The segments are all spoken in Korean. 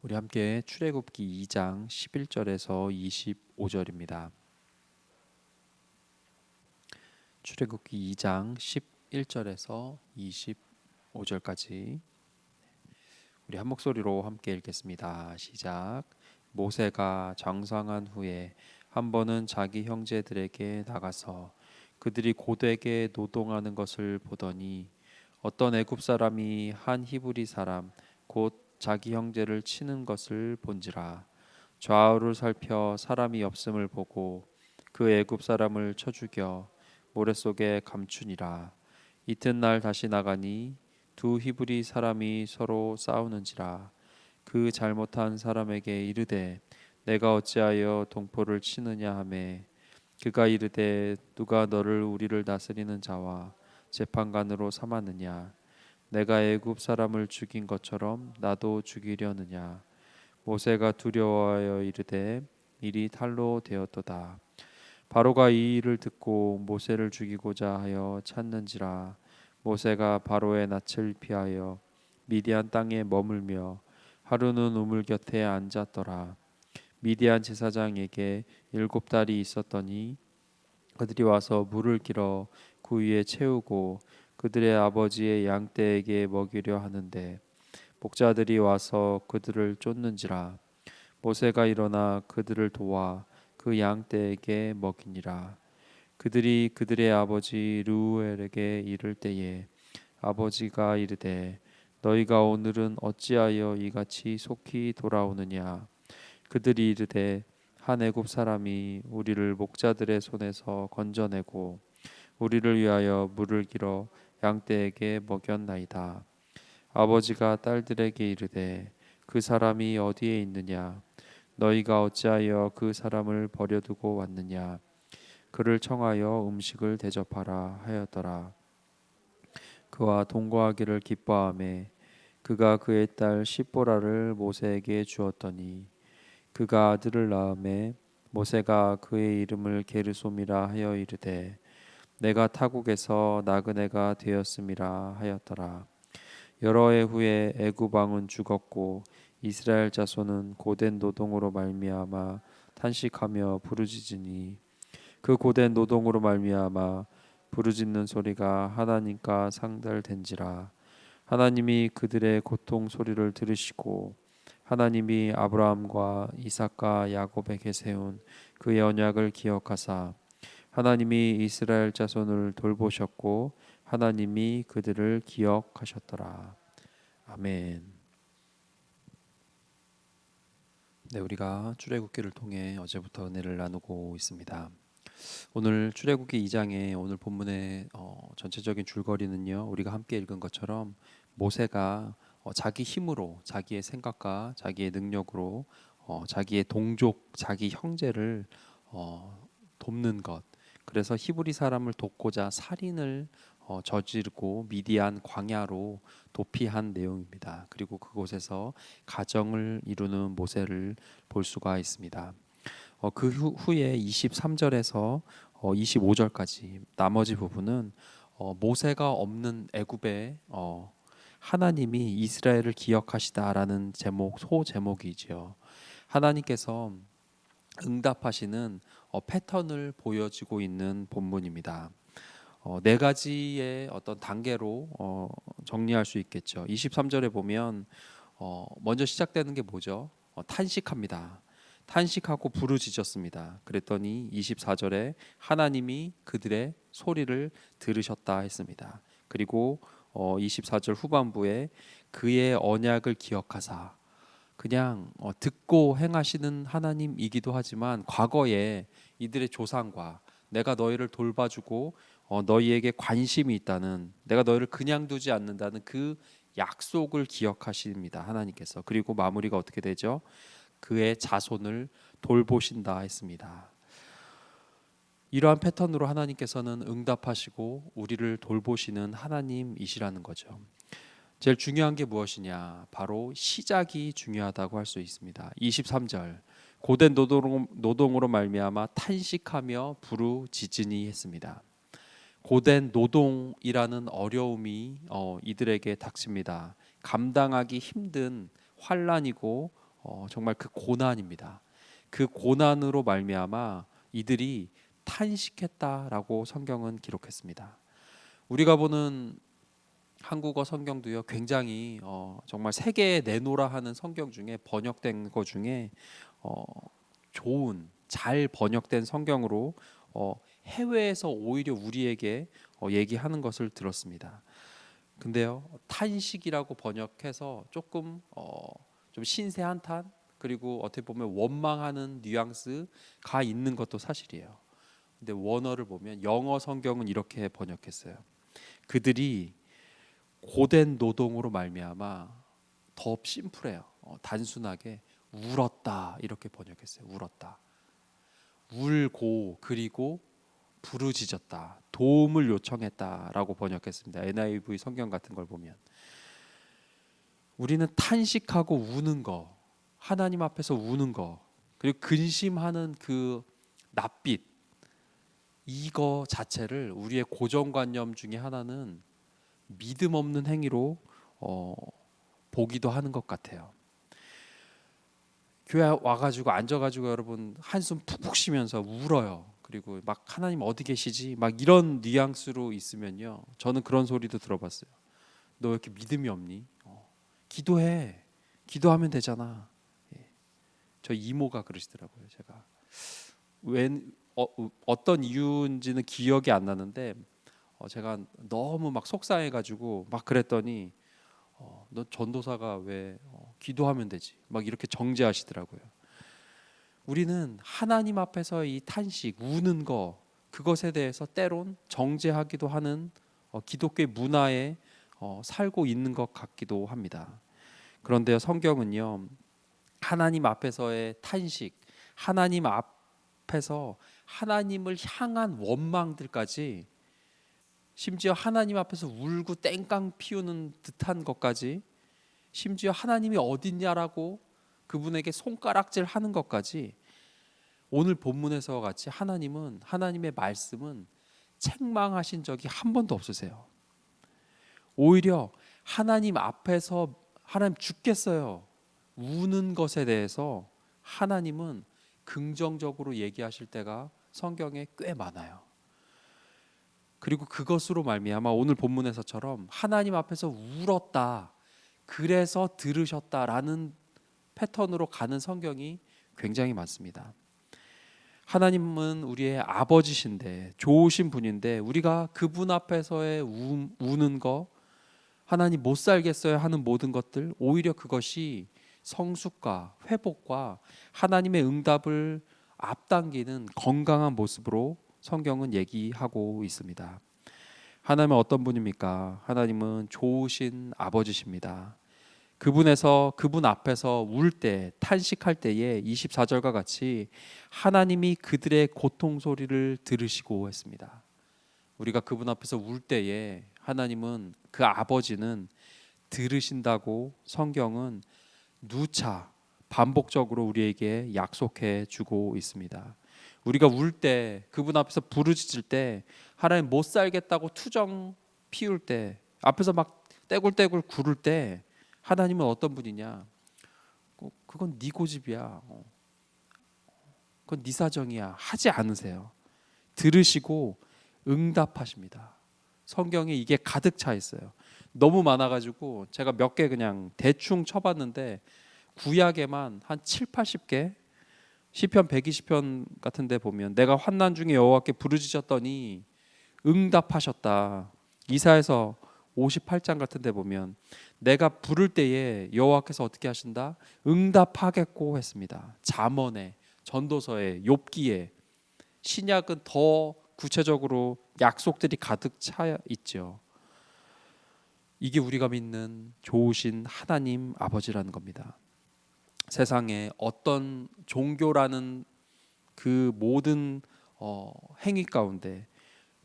우리 함께 출애굽기 2장 11절에서 25절입니다. 출애굽기 2장 11절에서 25절까지 우리 한 목소리로 함께 읽겠습니다. 시작. 모세가 장성한 후에 한 번은 자기 형제들에게 나가서 그들이 고되게 노동하는 것을 보더니 어떤 애굽 사람이 한 히브리 사람 곧 자기 형제를 치는 것을 본지라. 좌우를 살펴 사람이 없음을 보고 그 애굽 사람을 쳐 죽여 모래 속에 감추니라. 이튿날 다시 나가니 두 히브리 사람이 서로 싸우는지라. 그 잘못한 사람에게 이르되 내가 어찌하여 동포를 치느냐 하매 그가 이르되 누가 너를 우리를 다스리는 자와 재판관으로 삼았느냐. 내가 애굽 사람을 죽인 것처럼 나도 죽이려느냐. 모세가 두려워하여 이르되 일이 탈로 되었도다. 바로가 이 일을 듣고 모세를 죽이고자 하여 찾는지라. 모세가 바로의 낯을 피하여 미디안 땅에 머물며 하루는 우물 곁에 앉았더라. 미디안 제사장에게 7달이 있었더니 그들이 와서 물을 길어 그 위에 채우고 그들의 아버지의 양떼에게 먹이려 하는데 목자들이 와서 그들을 쫓는지라. 모세가 일어나 그들을 도와 그 양떼에게 먹이니라. 그들이 그들의 아버지 르우엘에게 이를 때에 아버지가 이르되 너희가 오늘은 어찌하여 이같이 속히 돌아오느냐. 그들이 이르되 한 애굽 사람이 우리를 목자들의 손에서 건져내고 우리를 위하여 물을 길어 양떼에게 먹였나이다. 아버지가 딸들에게 이르되 그 사람이 어디에 있느냐. 너희가 어찌하여 그 사람을 버려두고 왔느냐. 그를 청하여 음식을 대접하라 하였더라. 그와 동거하기를 기뻐하매 그가 그의 딸 십보라를 모세에게 주었더니 그가 아들을 낳음에 모세가 그의 이름을 게르솜이라 하여 이르되 내가 타국에서 나그네가 되었음이라 하였더라. 여러 해 후에 애굽 왕은 죽었고 이스라엘 자손은 고된 노동으로 말미암아 탄식하며 부르짖으니 그 고된 노동으로 말미암아 부르짖는 소리가 하나님과 상달된지라. 하나님이 그들의 고통 소리를 들으시고 하나님이 아브라함과 이삭과 야곱에게 세운 그 언약을 기억하사 하나님이 이스라엘 자손을 돌보셨고 하나님이 그들을 기억하셨더라. 아멘. 네, 우리가 출애굽기를 통해 어제부터 은혜를 나누고 있습니다. 오늘 출애굽기 2장의 오늘 본문의 전체적인 줄거리는요. 우리가 함께 읽은 것처럼 모세가 자기 힘으로 자기의 생각과 자기의 능력으로 자기의 동족, 자기 형제를 돕는 것. 그래서 히브리 사람을 돕고자 살인을 저지르고 미디안 광야로 도피한 내용입니다. 그리고 그곳에서 가정을 이루는 모세를 볼 수가 있습니다. 그 후에 23절에서 25절까지 나머지 부분은 모세가 없는 애굽에 하나님이 이스라엘을 기억하시다라는 제목, 소제목이지요. 하나님께서 응답하시는 패턴을 보여주고 있는 본문입니다. 네 가지의 어떤 단계로 정리할 수 있겠죠. 23절에 보면 먼저 시작되는 게 뭐죠? 탄식합니다. 탄식하고 부르짖었습니다. 그랬더니 24절에 하나님이 그들의 소리를 들으셨다 했습니다. 그리고 24절 후반부에 그의 언약을 기억하사, 그냥 듣고 행하시는 하나님이기도 하지만 과거에 이들의 조상과 내가 너희를 돌봐주고 너희에게 관심이 있다는, 내가 너희를 그냥 두지 않는다는 그 약속을 기억하십니다, 하나님께서. 그리고 마무리가 어떻게 되죠? 그의 자손을 돌보신다 했습니다. 이러한 패턴으로 하나님께서는 응답하시고 우리를 돌보시는 하나님이시라는 거죠. 제일 중요한 게 무엇이냐? 바로 시작이 중요하다고 할 수 있습니다. 23절 고된 노동으로 말미암아 탄식하며 부르짖으니 했습니다. 고된 노동이라는 어려움이 이들에게 닥칩니다. 감당하기 힘든 환난이고 정말 그 고난입니다. 그 고난으로 말미암아 이들이 탄식했다라고 성경은 기록했습니다. 우리가 보는 한국어 성경도요, 굉장히 정말 세계에 내놓으라 하는 성경 중에 번역된 것 중에 어, 좋은 잘 번역된 성경으로 해외에서 오히려 우리에게 얘기하는 것을 들었습니다. 근데요, 탄식이라고 번역해서 조금 좀 신세 한탄, 그리고 어떻게 보면 원망하는 뉘앙스가 있는 것도 사실이에요. 근데 원어를 보면, 영어 성경은 이렇게 번역했어요. 그들이 고된 노동으로 말미암아, 더 심플해요. 단순하게 울었다 이렇게 번역했어요. 울었다. 울고, 그리고 부르짖었다, 도움을 요청했다라고 번역했습니다. NIV 성경 같은 걸 보면 우리는 탄식하고 우는 거, 하나님 앞에서 우는 거, 그리고 근심하는 그 낯빛, 이거 자체를 우리의 고정관념 중에 하나는 믿음 없는 행위로 보기도 하는 것 같아요. 교회 와가지고 앉아가지고 여러분 한숨 푹푹 쉬면서 울어요. 그리고 막 하나님 어디 계시지? 막 이런 뉘앙스로 있으면요, 저는 그런 소리도 들어봤어요. 너 왜 이렇게 믿음이 없니? 기도해. 기도하면 되잖아. 예. 저 이모가 그러시더라고요. 제가 어떤 이유인지는 기억이 안 나는데 제가 너무 막 속상해가지고 막 그랬더니 너 전도사가 왜 기도하면 되지? 막 이렇게 정죄하시더라고요. 우리는 하나님 앞에서 이 탄식, 우는 거, 그것에 대해서 때론 정죄하기도 하는 기독교의 문화에 살고 있는 것 같기도 합니다. 그런데 성경은요, 하나님 앞에서의 탄식, 하나님 앞에서 하나님을 향한 원망들까지, 심지어 하나님 앞에서 울고 땡깡 피우는 듯한 것까지, 심지어 하나님이 어딨냐라고 그분에게 손가락질 하는 것까지, 오늘 본문에서 같이 하나님의 말씀은 책망하신 적이 한 번도 없으세요. 오히려 하나님 앞에서 하나님 죽겠어요, 우는 것에 대해서 하나님은 긍정적으로 얘기하실 때가 성경에 꽤 많아요. 그리고 그것으로 말미암아 오늘 본문에서처럼 하나님 앞에서 울었다, 그래서 들으셨다라는 패턴으로 가는 성경이 굉장히 많습니다. 하나님은 우리의 아버지신데, 좋으신 분인데, 우리가 그분 앞에서의 우는 거, 하나님 못 살겠어요 하는 모든 것들, 오히려 그것이 성숙과 회복과 하나님의 응답을 앞당기는 건강한 모습으로 성경은 얘기하고 있습니다. 하나님은 어떤 분입니까? 하나님은 좋으신 아버지십니다. 그분 앞에서 울 때, 탄식할 때에 24절과 같이 하나님이 그들의 고통 소리를 들으시고 했습니다. 우리가 그분 앞에서 울 때에 하나님은, 그 아버지는 들으신다고 성경은 누차 반복적으로 우리에게 약속해 주고 있습니다. 우리가 울 때, 그분 앞에서 부르짖을 때, 하나님 못 살겠다고 투정 피울 때, 앞에서 막 떼굴떼굴 구를 때, 하나님은 어떤 분이냐? 그건 네 고집이야. 그건 네 사정이야. 하지 않으세요. 들으시고 응답하십니다. 성경에 이게 가득 차 있어요. 너무 많아가지고 제가 몇 개 그냥 대충 쳐봤는데, 구약에만 한 7, 80개, 시편 120편 같은 데 보면 내가 환난 중에 여호와께 부르짖었더니 응답하셨다. 이사야서 58장 같은 데 보면 내가 부를 때에 여호와께서 어떻게 하신다? 응답하겠고 했습니다. 잠언에, 전도서에, 욥기에, 신약은 더 구체적으로 약속들이 가득 차 있죠. 이게 우리가 믿는 좋으신 하나님 아버지라는 겁니다. 세상에 어떤 종교라는 그 모든 행위 가운데,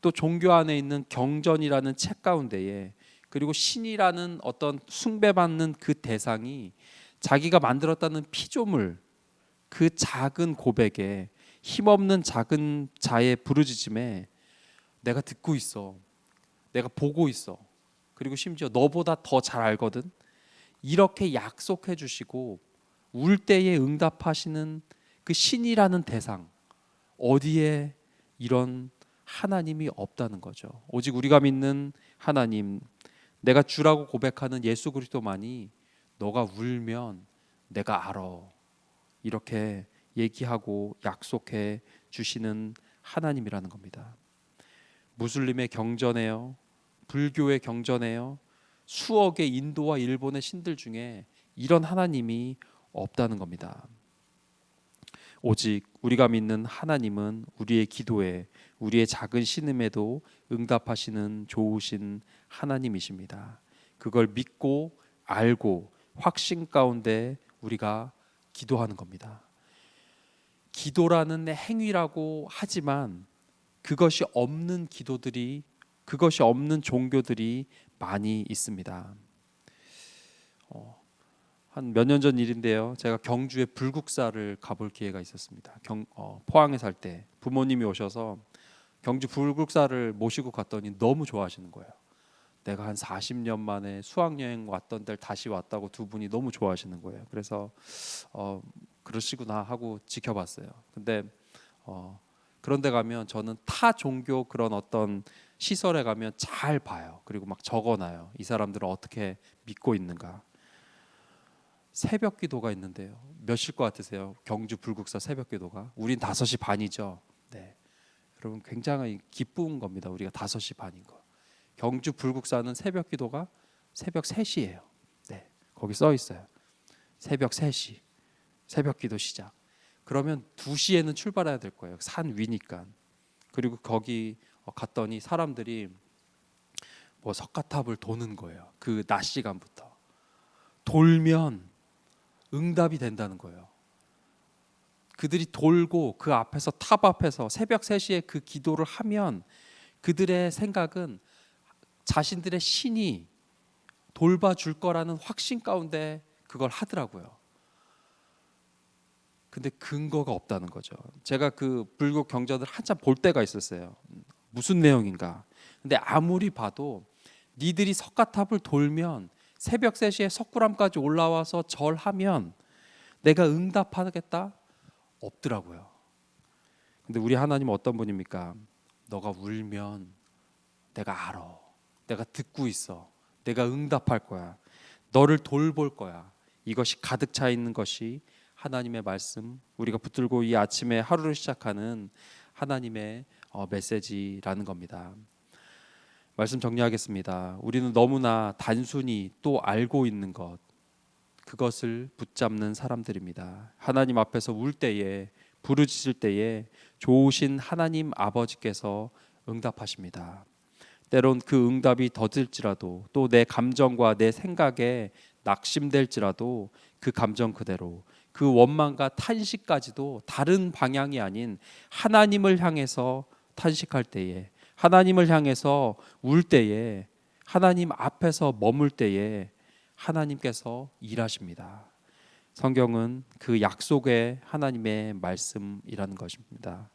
또 종교 안에 있는 경전이라는 책 가운데에, 그리고 신이라는 어떤 숭배받는 그 대상이 자기가 만들었다는 피조물, 그 작은 고백에, 힘없는 작은 자의 부르짖음에 내가 듣고 있어, 내가 보고 있어, 그리고 심지어 너보다 더 잘 알거든, 이렇게 약속해 주시고 울 때에 응답하시는 그 신이라는 대상, 어디에 이런 하나님이 없다는 거죠. 오직 우리가 믿는 하나님, 내가 주라고 고백하는 예수 그리스도만이 너가 울면 내가 알아, 이렇게 얘기하고 약속해 주시는 하나님이라는 겁니다. 무슬림의 경전에요, 불교의 경전에요, 수억의 인도와 일본의 신들 중에 이런 하나님이 없다는 겁니다. 오직 우리가 믿는 하나님은 우리의 기도에, 우리의 작은 신음에도 응답하시는 좋으신 하나님이십니다. 그걸 믿고 알고 확신 가운데 우리가 기도하는 겁니다. 기도라는 행위라고 하지만 그것이 없는 기도들이, 그것이 없는 종교들이 많이 있습니다. 한 몇 년 전 일인데요. 제가 경주에 불국사를 가볼 기회가 있었습니다. 포항에 살 때 부모님이 오셔서 경주 불국사를 모시고 갔더니 너무 좋아하시는 거예요. 내가 한 40년 만에 수학여행 왔던 데를 다시 왔다고 두 분이 너무 좋아하시는 거예요. 그래서 그러시구나 하고 지켜봤어요. 근데 그런 데 가면 저는 타 종교 그런 어떤 시설에 가면 잘 봐요. 그리고 막 적어놔요. 이 사람들은 어떻게 믿고 있는가. 새벽 기도가 있는데요. 몇 시일 것 같으세요? 경주 불국사 새벽 기도가? 우린 5시 반이죠. 네. 여러분 굉장히 기쁜 겁니다. 우리가 5시 반인 거. 경주 불국사는 새벽 기도가 새벽 3시예요. 네. 거기 써 있어요. 새벽 3시. 새벽 기도 시작. 그러면 2시에는 출발해야 될 거예요. 산 위니까. 그리고 거기 갔더니 사람들이 뭐 석가탑을 도는 거예요. 그 낮 시간부터. 돌면 응답이 된다는 거예요. 그들이 돌고 그 앞에서, 탑 앞에서 새벽 3시에 그 기도를 하면 그들의 생각은 자신들의 신이 돌봐줄 거라는 확신 가운데 그걸 하더라고요. 근데 근거가 없다는 거죠. 제가 그 불교 경전을 한참 볼 때가 있었어요. 무슨 내용인가. 근데 아무리 봐도 니들이 석가탑을 돌면 새벽 3시에 석굴암까지 올라와서 절하면 내가 응답하겠다? 없더라고요. 근데 우리 하나님은 어떤 분입니까? 너가 울면 내가 알아. 내가 듣고 있어. 내가 응답할 거야. 너를 돌볼 거야. 이것이 가득 차 있는 것이 하나님의 말씀, 우리가 붙들고 이 아침에 하루를 시작하는 하나님의 메시지라는 겁니다. 말씀 정리하겠습니다. 우리는 너무나 단순히 또 알고 있는 것, 그것을 붙잡는 사람들입니다. 하나님 앞에서 울 때에, 부르짖을 때에 좋으신 하나님 아버지께서 응답하십니다. 때론 그 응답이 더딜지라도, 또 내 감정과 내 생각에 낙심될지라도 그 감정 그대로, 그 원망과 탄식까지도 다른 방향이 아닌 하나님을 향해서 탄식할 때에, 하나님을 향해서 울 때에, 하나님 앞에서 머물 때에 하나님께서 일하십니다. 성경은 그 약속의 하나님의 말씀이라는 것입니다.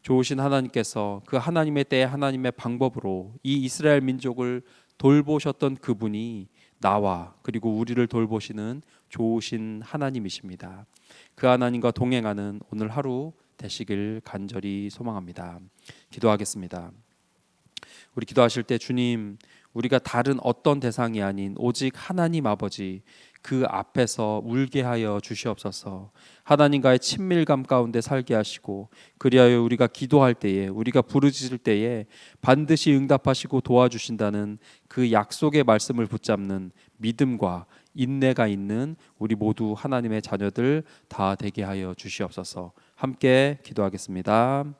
좋으신 하나님께서 그 하나님의 때에 하나님의 방법으로 이 이스라엘 민족을 돌보셨던 그분이 나와 그리고 우리를 돌보시는 좋으신 하나님이십니다. 그 하나님과 동행하는 오늘 하루 되시길 간절히 소망합니다. 기도하겠습니다. 우리 기도하실 때 주님, 우리가 다른 어떤 대상이 아닌 오직 하나님 아버지 그 앞에서 울게 하여 주시옵소서. 하나님과의 친밀감 가운데 살게 하시고, 그리하여 우리가 기도할 때에, 우리가 부르짖을 때에 반드시 응답하시고 도와주신다는 그 약속의 말씀을 붙잡는 믿음과 인내가 있는 우리 모두 하나님의 자녀들 다 되게 하여 주시옵소서. 함께 기도하겠습니다.